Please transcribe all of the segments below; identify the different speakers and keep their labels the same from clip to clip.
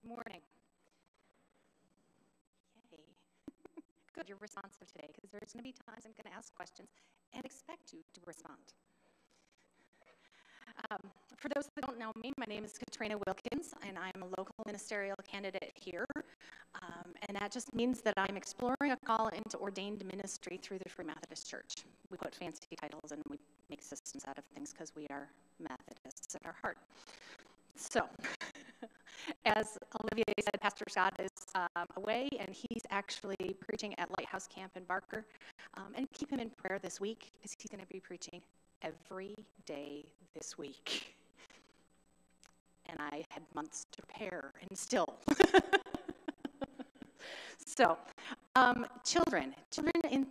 Speaker 1: Morning. Yay. Good, you're responsive today, because there's going to be times I'm going to ask questions and expect you to respond. For those that don't know me, my name is Katrina Wilkins, and I'm a local ministerial candidate here. And that just means that I'm exploring a call into ordained ministry through the Free Methodist Church. We put fancy titles and we make systems out of things because we are Methodists at our heart. So, as Olivia said, Pastor Scott is away, and he's actually preaching at Lighthouse Camp in Barker. And keep him in prayer this week, because he's going to be preaching every day this week. And I had months to prepare, and still. So, children in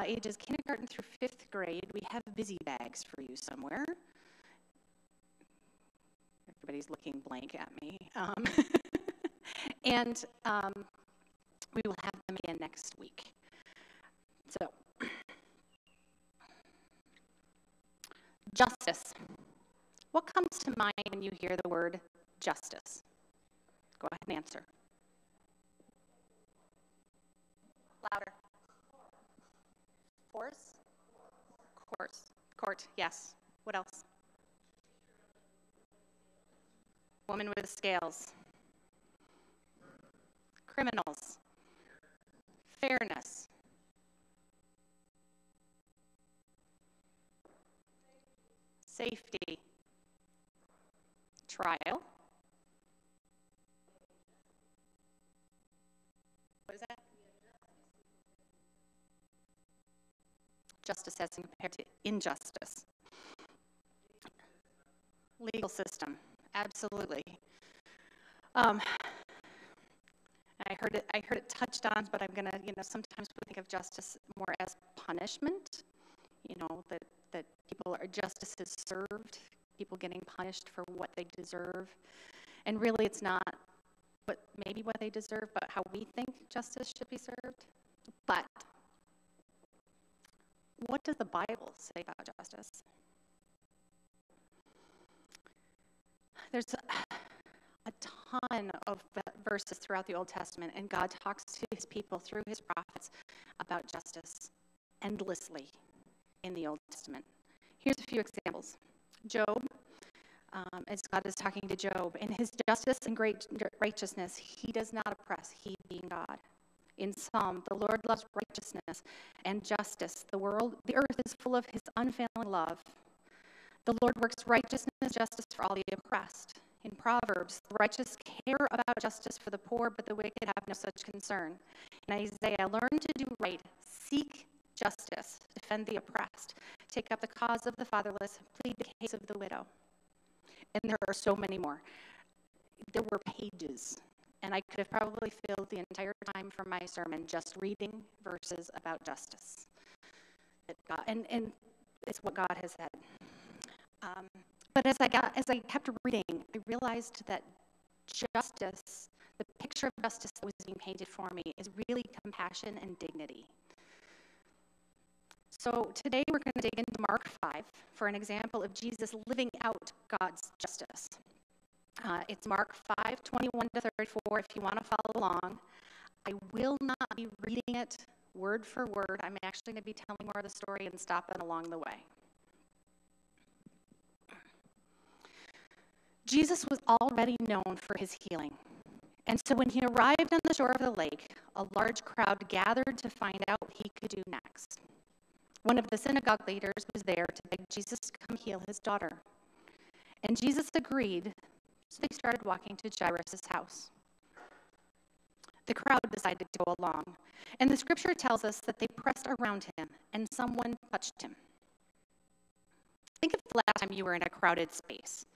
Speaker 1: ages kindergarten through 5th grade, we have busy bags for you somewhere. Everybody's looking blank at me. And we will have them again next week. So, justice. What comes to mind when you hear the word justice? Go ahead and answer. Louder. Force? Court, yes. What else? Woman with scales. Criminals. Fairness. Safety. Trial. What is that? Justice as compared to injustice. Legal system. Absolutely. I heard it touched on, but I'm gonna, sometimes we think of justice more as punishment. That people are justice is served, people getting punished for what they deserve, and really it's not maybe what they deserve, but how we think justice should be served. But what does the Bible say about justice? There's a ton of verses throughout the Old Testament, and God talks to his people through his prophets about justice endlessly in the Old Testament. Here's a few examples. Job, as God is talking to Job, in his justice and great righteousness, he does not oppress, he being God. In Psalm, the Lord loves righteousness and justice. The earth is full of his unfailing love. The Lord works righteousness and justice for all the oppressed. In Proverbs, the righteous care about justice for the poor, but the wicked have no such concern. In Isaiah, learn to do right, seek justice, defend the oppressed, take up the cause of the fatherless, plead the case of the widow. And there are so many more. There were pages, and I could have probably filled the entire time from my sermon just reading verses about justice. And it's what God has said. But as I kept reading, I realized that justice, the picture of justice that was being painted for me, is really compassion and dignity. So today we're going to dig into Mark 5 for an example of Jesus living out God's justice. It's Mark 5:21-34 if you want to follow along. I will not be reading it word for word. I'm actually going to be telling more of the story and stopping along the way. Jesus was already known for his healing. And so when he arrived on the shore of the lake, a large crowd gathered to find out what he could do next. One of the synagogue leaders was there to beg Jesus to come heal his daughter. And Jesus agreed, so they started walking to Jairus' house. The crowd decided to go along, and the scripture tells us that they pressed around him, and someone touched him. Think of the last time you were in a crowded space.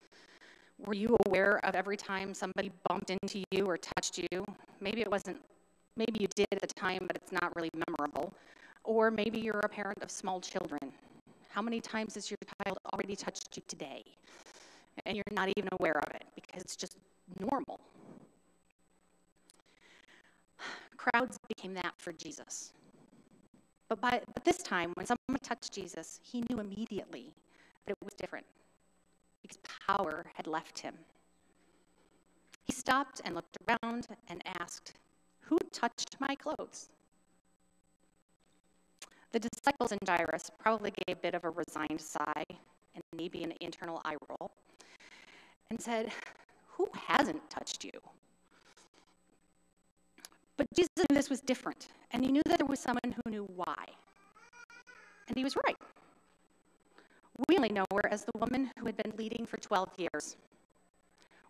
Speaker 1: Were you aware of every time somebody bumped into you or touched you? Maybe you did at the time, but it's not really memorable. Or maybe you're a parent of small children. How many times has your child already touched you today? And you're not even aware of it because it's just normal. Crowds became that for Jesus. But this time, when someone touched Jesus, he knew immediately that it was different because power had left him. He stopped and looked around and asked, "Who touched my clothes?" The disciples and Jairus probably gave a bit of a resigned sigh and maybe an internal eye roll and said, "Who hasn't touched you?" But Jesus knew this was different, and he knew that there was someone who knew why. And he was right. We only know her as the woman who had been bleeding for 12 years.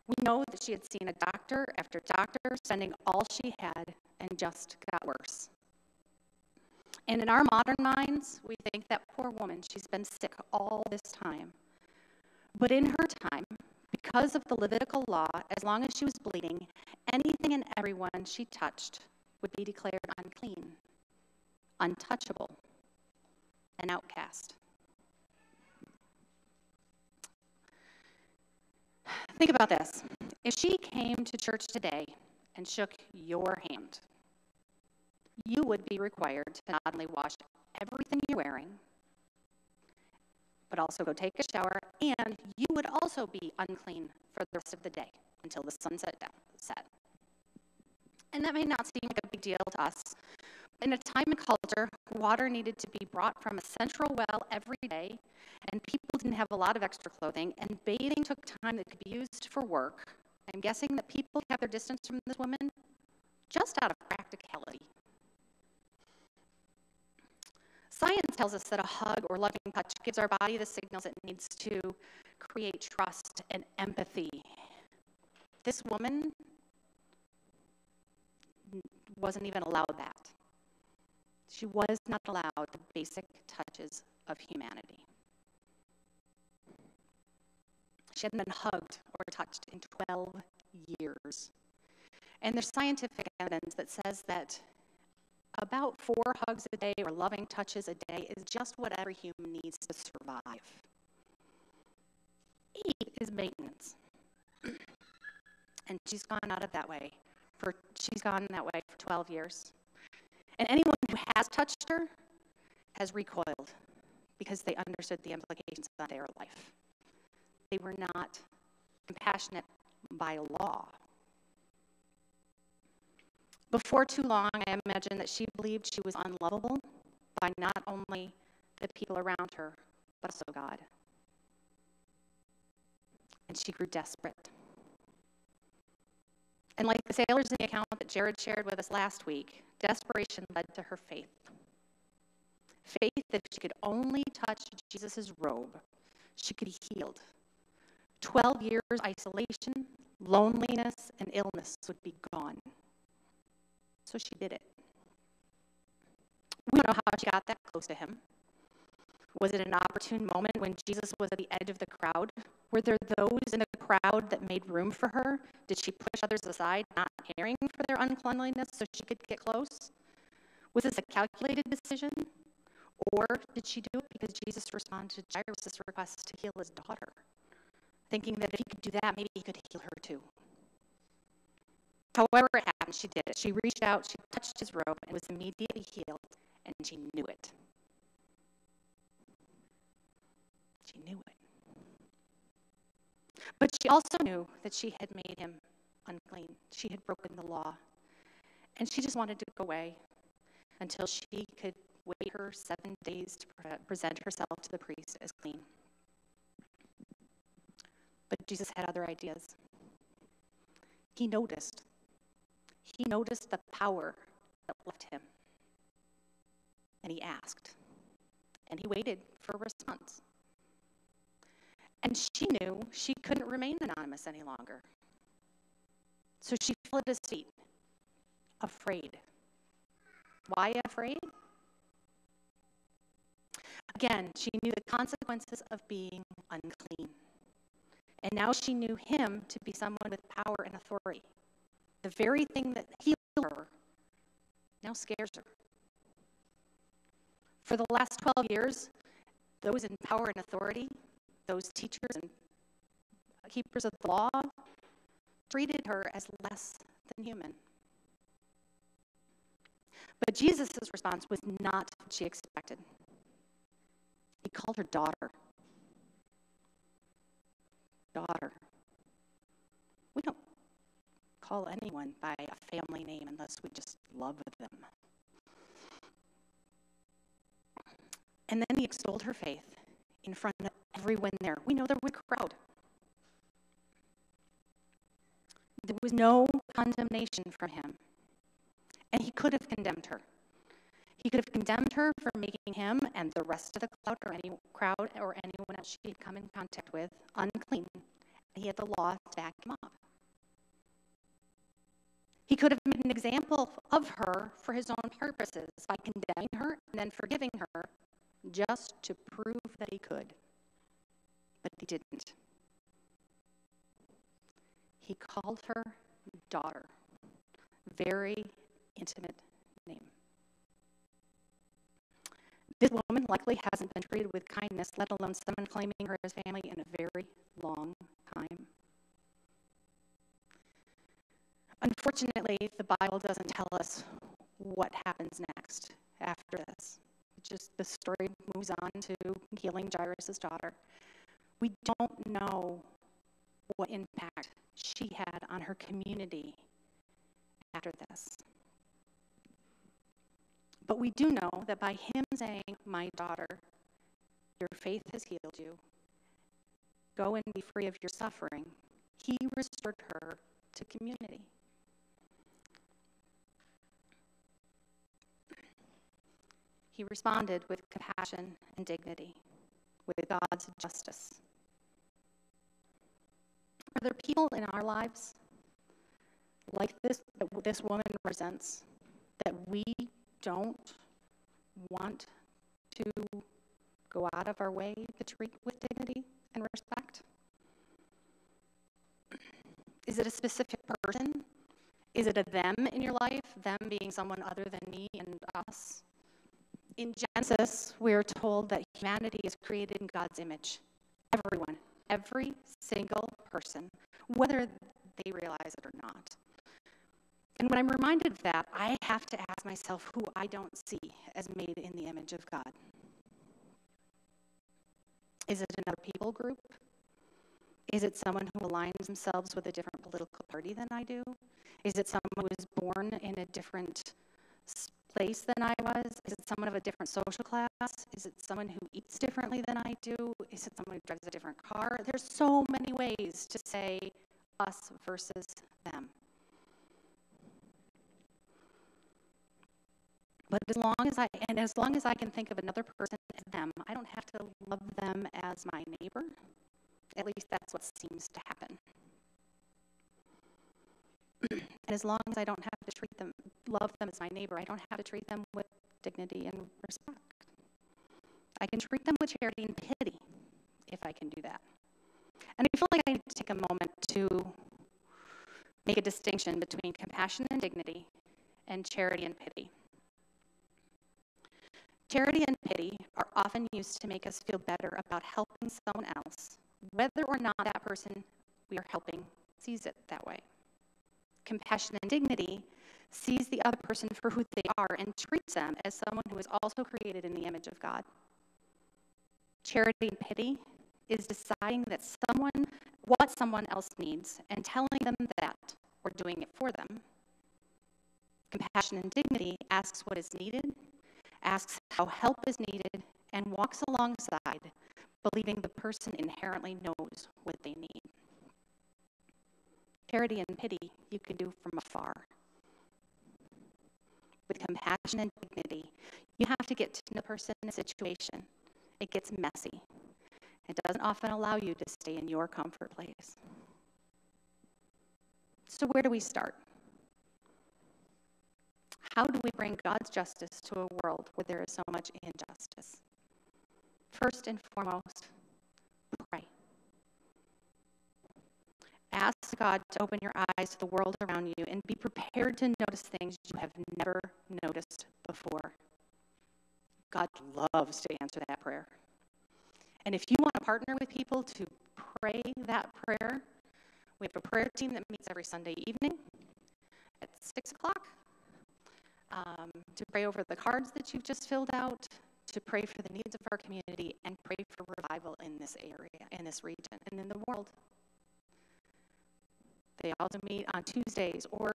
Speaker 1: We know that she had seen a doctor after doctor, spending all she had, and just got worse. And in our modern minds, we think that poor woman, she's been sick all this time. But in her time, because of the Levitical law, as long as she was bleeding, anything and everyone she touched would be declared unclean, untouchable, an outcast. Think about this. If she came to church today and shook your hand, you would be required to not only wash everything you're wearing, but also go take a shower, and you would also be unclean for the rest of the day until the sun set. And that may not seem like a big deal to us. In a time and culture, water needed to be brought from a central well every day, and people didn't have a lot of extra clothing, and bathing took time that could be used for work. I'm guessing that people kept their distance from this woman just out of practicality. Science tells us that a hug or loving touch gives our body the signals it needs to create trust and empathy. This woman wasn't even allowed that. She was not allowed the basic touches of humanity. She hadn't been hugged or touched in 12 years. And there's scientific evidence that says that about 4 hugs a day or loving touches a day is just what every human needs to survive. 8 is maintenance. And she's gone that way for 12 years. And anyone who has touched her has recoiled because they understood the implications of their life. They were not compassionate by law. Before too long, I imagine that she believed she was unlovable by not only the people around her, but also God. And she grew desperate. And like the sailors in the account that Jared shared with us last week, desperation led to her faith. Faith that if she could only touch Jesus' robe, she could be healed. 12 years isolation, loneliness, and illness would be gone. So she did it. We don't know how she got that close to him. Was it an opportune moment when Jesus was at the edge of the crowd? Were there those in the crowd that made room for her? Did she push others aside, not caring for their uncleanliness so she could get close? Was this a calculated decision? Or did she do it because Jesus responded to Jairus' request to heal his daughter, thinking that if he could do that, maybe he could heal her too? However it happened, she did it. She reached out, she touched his robe, and was immediately healed, and she knew it. She knew it. But she also knew that she had made him unclean. She had broken the law. And she just wanted to go away until she could wait her 7 days to present herself to the priest as clean. But Jesus had other ideas. He noticed the power that left him. And he asked. And he waited for a response. And she knew she couldn't remain anonymous any longer. So she fell at his feet, afraid. Why afraid? Again, she knew the consequences of being unclean. And now she knew him to be someone with power and authority. The very thing that healed her now scares her. For the last 12 years, those in power and authority, those teachers and keepers of the law, treated her as less than human. But Jesus' response was not what she expected. He called her daughter. Daughter. call anyone by a family name unless we just love them. And then he extolled her faith in front of everyone there. We know there was a crowd. There was no condemnation from him. And he could have condemned her. He could have condemned her for making him and the rest of the crowd or anyone else she had come in contact with unclean. He had the law to back him up. He could have made an example of her for his own purposes by condemning her and then forgiving her just to prove that he could. But he didn't. He called her daughter. Very intimate name. This woman likely hasn't been treated with kindness, let alone someone claiming her as family, in a very long time. Unfortunately, the Bible doesn't tell us what happens next after this. Just the story moves on to healing Jairus' daughter. We don't know what impact she had on her community after this. But we do know that by him saying, "My daughter, your faith has healed you. Go and be free of your suffering," he restored her to community. He responded with compassion and dignity, with God's justice. Are there people in our lives like this that this woman represents that we don't want to go out of our way to treat with dignity and respect? Is it a specific person? Is it a them in your life, them being someone other than me and us? In Genesis, we are told that humanity is created in God's image. Everyone, every single person, whether they realize it or not. And when I'm reminded of that, I have to ask myself who I don't see as made in the image of God. Is it another people group? Is it someone who aligns themselves with a different political party than I do? Is it someone who was born in a different place than I was? Is it someone of a different social class? Is it someone who eats differently than I do? Is it someone who drives a different car? There's so many ways to say us versus them. But as long as I can think of another person as them, I don't have to love them as my neighbor. At least that's what seems to happen. And as long as I don't have to love them as my neighbor, I don't have to treat them with dignity and respect. I can treat them with charity and pity if I can do that. And I feel like I need to take a moment to make a distinction between compassion and dignity and charity and pity. Charity and pity are often used to make us feel better about helping someone else, whether or not that person we are helping sees it that way. Compassion and dignity sees the other person for who they are and treats them as someone who is also created in the image of God. Charity and pity is deciding that what someone else needs and telling them that or doing it for them. Compassion and dignity asks what is needed, asks how help is needed, and walks alongside, believing the person inherently knows what they need. Charity and pity you can do from afar. With compassion and dignity, you have to get to know the person and situation. It gets messy. It doesn't often allow you to stay in your comfort place. So where do we start? How do we bring God's justice to a world where there is so much injustice? First and foremost, pray. Ask God to open your eyes to the world around you and be prepared to notice things you have never noticed before. God loves to answer that prayer. And if you want to partner with people to pray that prayer, we have a prayer team that meets every Sunday evening at 6 o'clock to pray over the cards that you've just filled out, to pray for the needs of our community, and pray for revival in this area, in this region, and in the world. They also meet on Tuesdays, or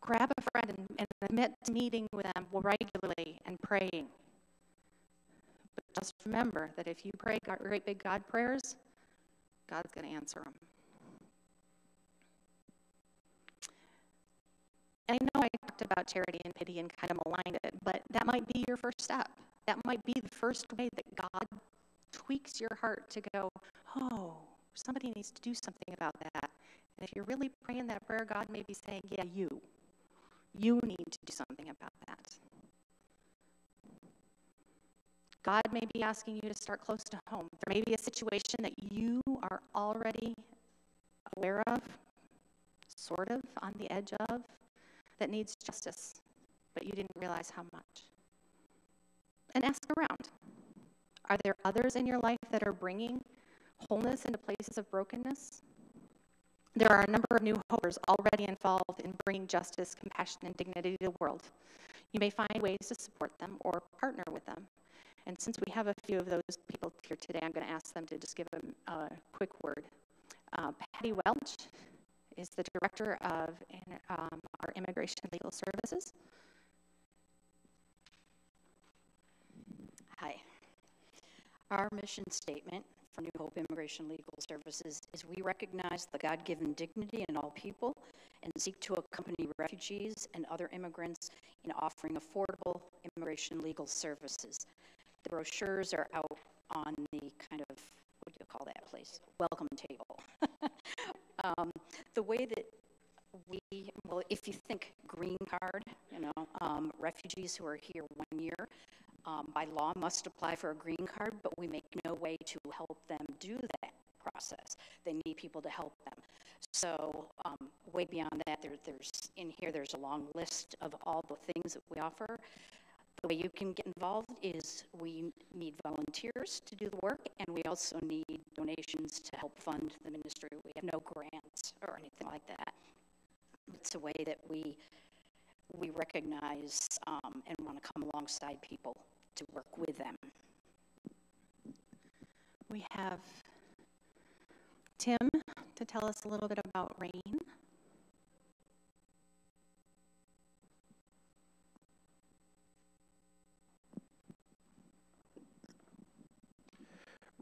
Speaker 1: grab a friend and admit to meeting with them regularly and praying. But just remember that if you pray great big God prayers, God's going to answer them. I know I talked about charity and pity and kind of maligned it, but that might be your first step. That might be the first way that God tweaks your heart to go, oh, somebody needs to do something about that. And if you're really praying that prayer, God may be saying, yeah, you need to do something about that. God may be asking you to start close to home. There may be a situation that you are already aware of, sort of on the edge of, that needs justice, but you didn't realize how much. And ask around. Are there others in your life that are bringing wholeness into places of brokenness? There are a number of new hopers already involved in bringing justice, compassion, and dignity to the world. You may find ways to support them or partner with them. And since we have a few of those people here today, I'm going to ask them to just give a quick word. Patty Welch is the director of our Immigration Legal Services.
Speaker 2: Hi. Our mission statement for New Hope Immigration Legal Services is we recognize the God-given dignity in all people and seek to accompany refugees and other immigrants in offering affordable immigration legal services. The brochures are out on the kind of, what do you call that place? Welcome table. The way that well, if you think green card, refugees who are here 1 year, by law must apply for a green card, but we make no way to help them do that process. They need people to help them. So way beyond that, there's a long list of all the things that we offer. The way you can get involved is we need volunteers to do the work, and we also need donations to help fund the ministry. We have no grants or anything like that. It's a way that we recognize and want to come alongside people to work with them.
Speaker 1: We have Tim to tell us a little bit about RAIN.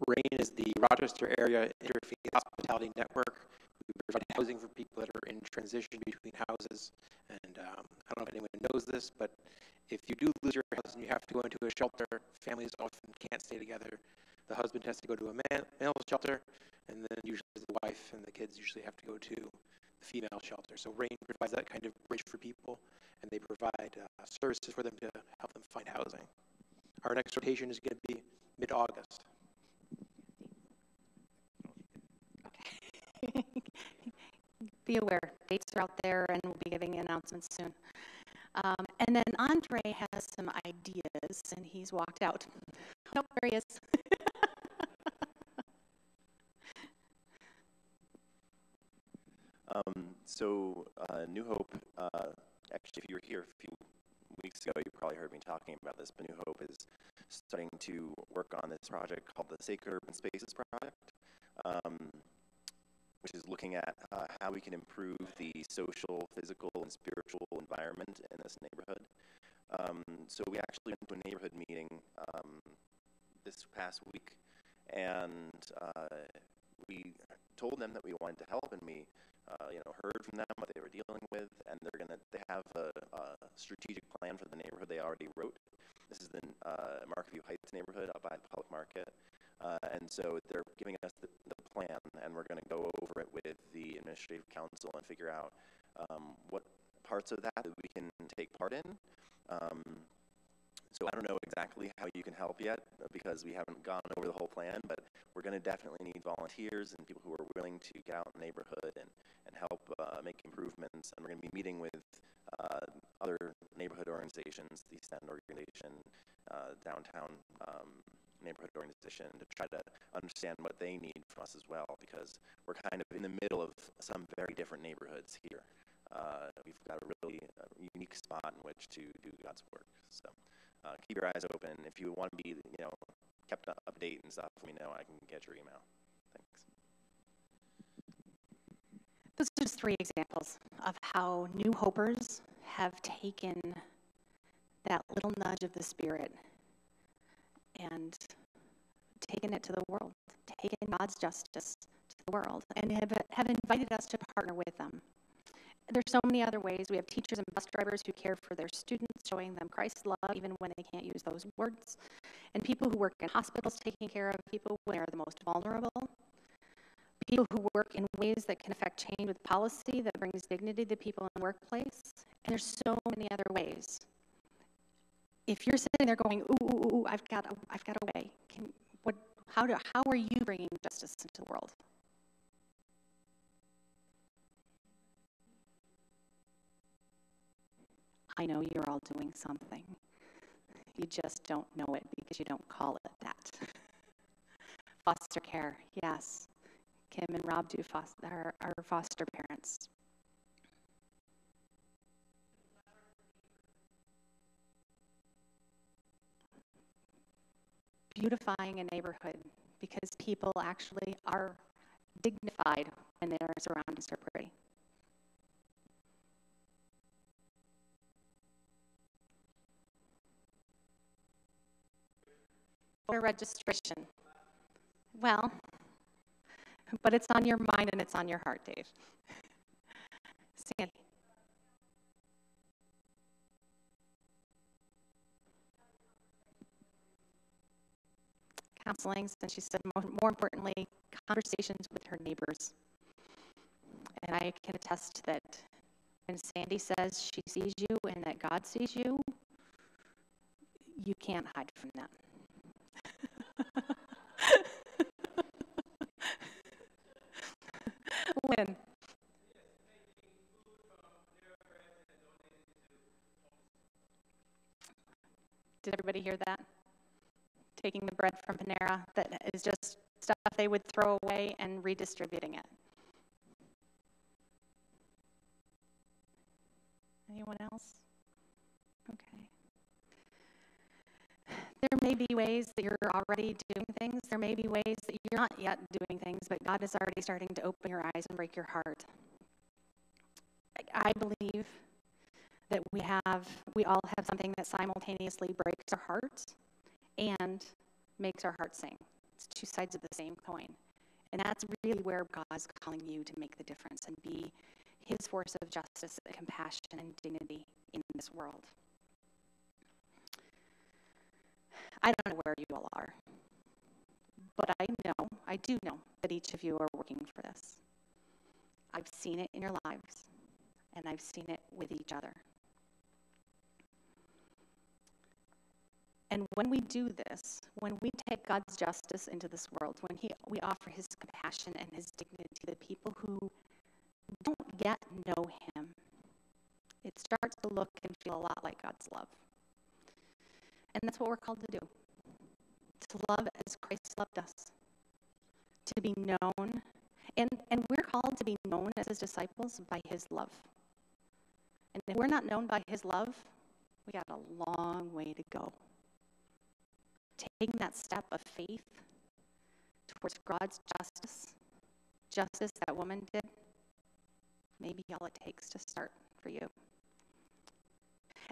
Speaker 3: RAIN is the Rochester Area Interfaith Hospitality Network. We provide housing for people that are in transition between houses. And I don't know if anyone knows this, but if you do lose your house and you have to go into a shelter, families often can't stay together. The husband has to go to a male shelter, and then usually the wife and the kids usually have to go to the female shelter. So RAIN provides that kind of bridge for people, and they provide services for them to help them find housing. Our next rotation is going to be mid-August.
Speaker 1: Be aware, dates are out there, and we'll be giving announcements soon. And then Andre has some ideas, and he's walked out. Nope, there he is.
Speaker 4: New Hope, actually, if you were here a few weeks ago, you probably heard me talking about this, but New Hope is starting to work on this project called the Sacred Urban Spaces Project, which is looking at how we can improve the social, physical, and spiritual environment in this neighborhood. So we actually went to a neighborhood meeting this past week, and we told them that we wanted to help, and we heard from them what they were dealing with, and they have a strategic plan for the neighborhood they already wrote. This is the Markview Heights neighborhood up by the public market. And so they're giving us the plan, and we're going to go over it with the administrative council and figure out what parts of that we can take part in. So I don't know exactly how you can help yet because we haven't gone over the whole plan, but we're going to definitely need volunteers and people who are willing to get out in the neighborhood and help make improvements. And we're going to be meeting with other neighborhood organizations, the East End organization, downtown neighborhood organization, to try to understand what they need from us as well, because we're kind of in the middle of some very different neighborhoods here. We've got a really unique spot in which to do God's work. So keep your eyes open. If you want to be, kept up to date and stuff, let me know. I can get your email. Thanks.
Speaker 1: Those are just 3 examples of how new hopers have taken that little nudge of the Spirit and taken it to the world, taken God's justice to the world, and have invited us to partner with them. There's so many other ways. We have teachers and bus drivers who care for their students, showing them Christ's love even when they can't use those words, and people who work in hospitals taking care of people when they're the most vulnerable, people who work in ways that can affect change with policy that brings dignity to people in the workplace, and there's so many other ways. If you're sitting there going, ooh, I've got a way, how are you bringing justice into the world? I know you're all doing something. You just don't know it because you don't call it that. Foster care, yes. Kim and Rob do are foster parents. Beautifying a neighborhood because people actually are dignified when their surroundings are pretty. Voter registration. Well, but it's on your mind and it's on your heart, Dave. Sandy. Counseling, and she said more importantly, conversations with her neighbors. And I can attest that when Sandy says she sees you and that God sees you, you can't hide from that. Lynn. Did everybody hear that? Taking the bread from Panera that is just stuff they would throw away and redistributing it. Anyone else? Okay. There may be ways that you're already doing things. There may be ways that you're not yet doing things, but God is already starting to open your eyes and break your heart. I believe that we all have something that simultaneously breaks our hearts and makes our hearts sing. It's 2 sides of the same coin. And that's really where God's calling you to make the difference and be his force of justice and compassion and dignity in this world. I don't know where you all are, but I do know that each of you are working for this. I've seen it in your lives, and I've seen it with each other. And when we do this, when we take God's justice into this world, when we offer his compassion and his dignity to the people who don't yet know him, it starts to look and feel a lot like God's love. And that's what we're called to do. To love as Christ loved us. To be known. And we're called to be known as his disciples by his love. And if we're not known by his love, we got a long way to go. Taking that step of faith towards God's justice, just as that woman did, maybe all it takes to start for you.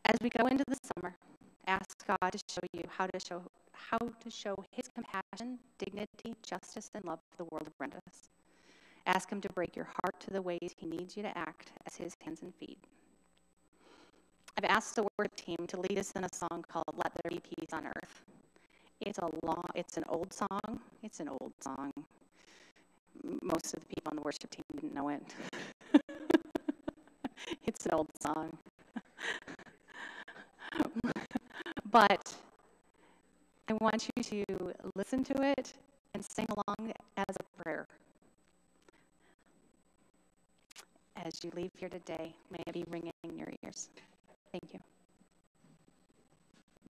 Speaker 1: As we go into the summer, ask God to show you how to show his compassion, dignity, justice, and love for the world around us. Ask him to break your heart to the ways he needs you to act as his hands and feet. I've asked the worship team to lead us in a song called Let There Be Peace on Earth. It's an old song. It's an old song. Most of the people on the worship team didn't know it. It's an old song. But I want you to listen to it and sing along as a prayer. As you leave here today, may it be ringing in your ears. Thank you.